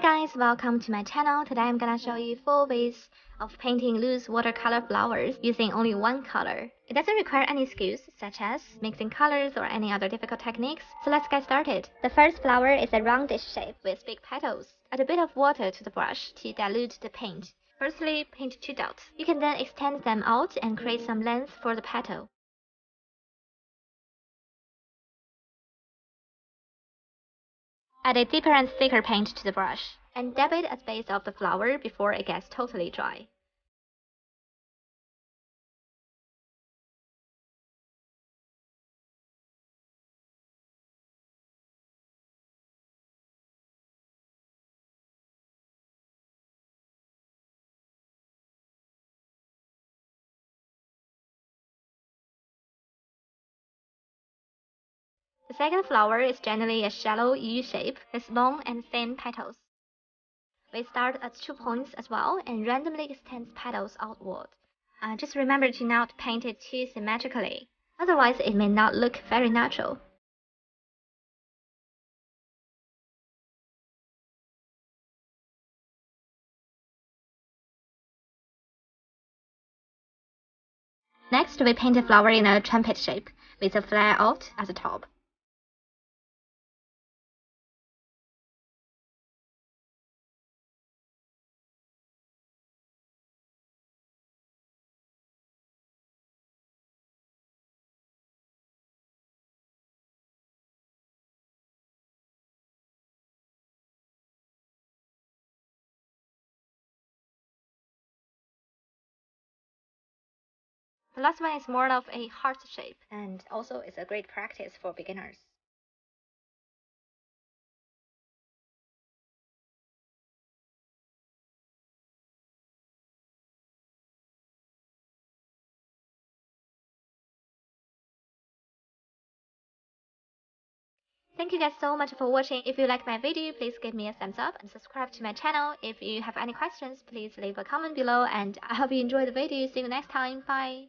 guys, welcome to my channel. Today I'm gonna show you 4 ways of painting loose watercolor flowers using only one color. It doesn't require any skills such as mixing colors or any other difficult techniques, so let's get started. The first flower is a roundish shape with big petals. Add a bit of water to the brush to dilute the paint. Firstly, paint 2 dots. You can then extend them out and create some length for the petal. Add a deeper and thicker paint to the brush, and dab it at the base of the flower before it gets totally dry. The second flower is generally a shallow U shape with long and thin petals. We start at 2 points as well and randomly extend petals outward. Just remember to not paint it too symmetrically, otherwise it may not look very natural. Next, we paint a flower in a trumpet shape with a flare out at the top. The last one is more of a heart shape and also is a great practice for beginners. Thank you guys so much for watching. If you like my video, please give me a thumbs up and subscribe to my channel. If you have any questions, please leave a comment below, and I hope you enjoyed the video. See you next time. Bye.